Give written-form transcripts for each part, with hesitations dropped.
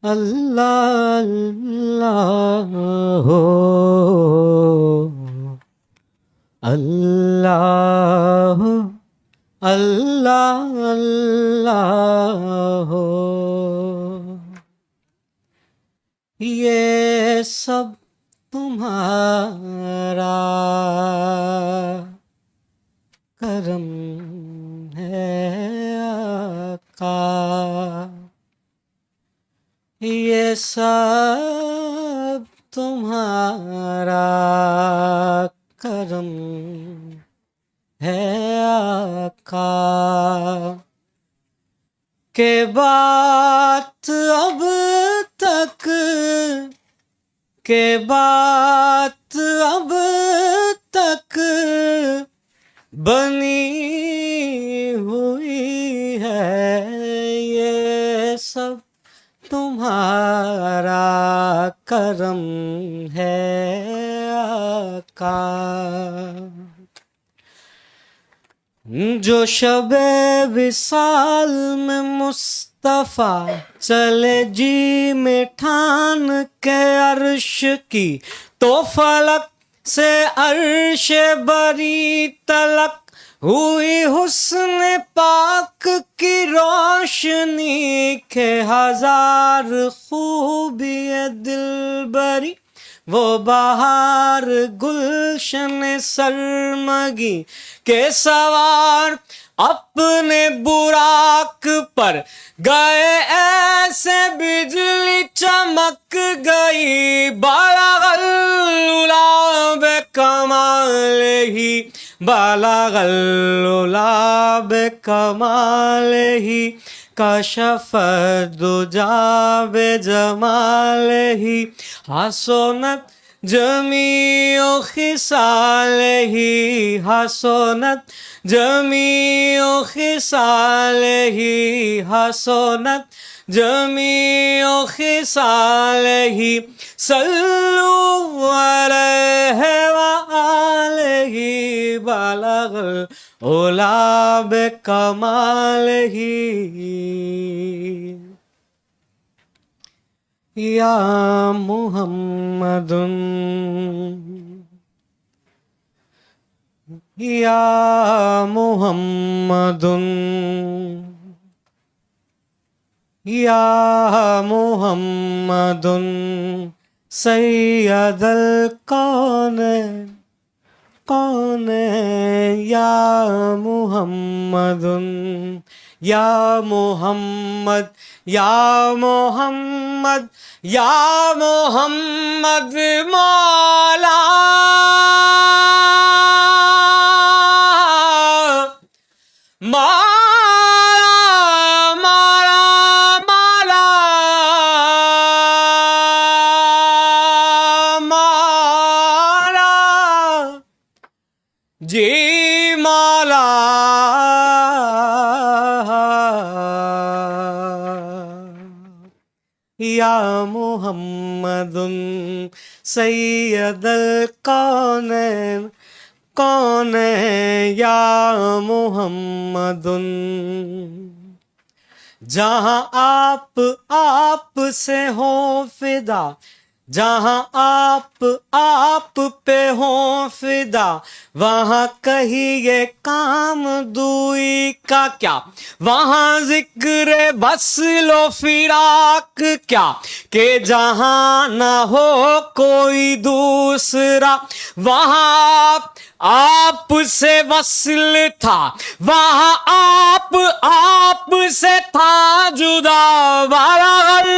अल्लाह अल्लाह हो, अल्लाह हो, अल्लाह अल्लाह हो। ये सब तुम्हारा करम है आका, ये सब तुम्हारा करम है आका। के बात अब तक, के बात अब तक बनी हुई है, ये सब तुम्हारा करम है आका। जो शबे विसाल में मुस्तफा चले जी में ठान के अर्श की, तो फलक से अर्श बरी तलक हुई हुस्न पाक की रोशनी के हजार खूबी दिलबरी। वो बहार गुलशन सरमगी के सवार अपने बुराक पर गए, ऐसे बिजली चमक गई। बलगल उला बेकमाल ही, बलगल उला बेकमाल ही, कशफ दुजा बेजमाल ही, हसनत जमीओ खिसाल ही, हसनत जमीओ खिसाल ही, हसनत जमीओ खिसाल ही। सल्लु अलैहि व आलिहि, बलगल उला बेकमाल ही। या मुहम्मदुन, या मुहम्मदुन, या मुहम्मदुन सैयदल कौनैन, कौन या मुहम्मदुन, या मोहम्मद, या मोहम्मद, या मोहम्मद मौला माला, माला माला माला जी माला। या मुहम्मदुन सैयदल कौनैन, कौन या मुहम्मदुन। जहाँ आप से हो फिदा, जहाँ आप पे हो फिदा, वहाँ कहिए काम दुई का क्या, वहाँ जिक्र बस लो फिराक क्या, के जहाँ न हो कोई दूसरा, वहाँ आप से वस्ल था, वहाँ आप से था जुदा। बलगल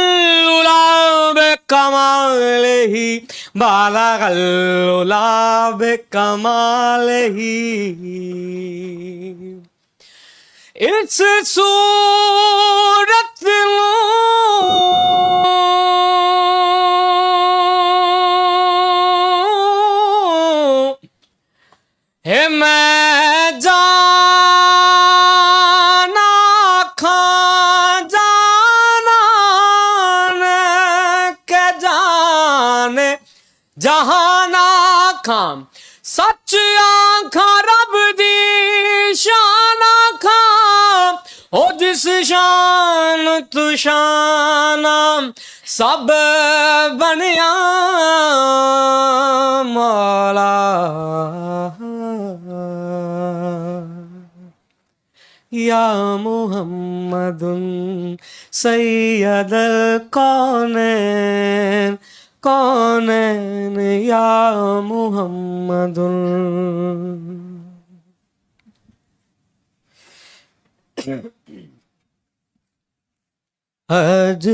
उला बेकमाल ही, बलगल उला बेकमाल ही। इस सूरत है मैं जाना खां जाना के जाने जहाना खां, सच आखा रब दी शाना खां, ओ जिस शान तू शाना सब बनिया मौला या मुहम्मदुन सैयदल कौनैन कौनैन या मुहम्मदुन। हज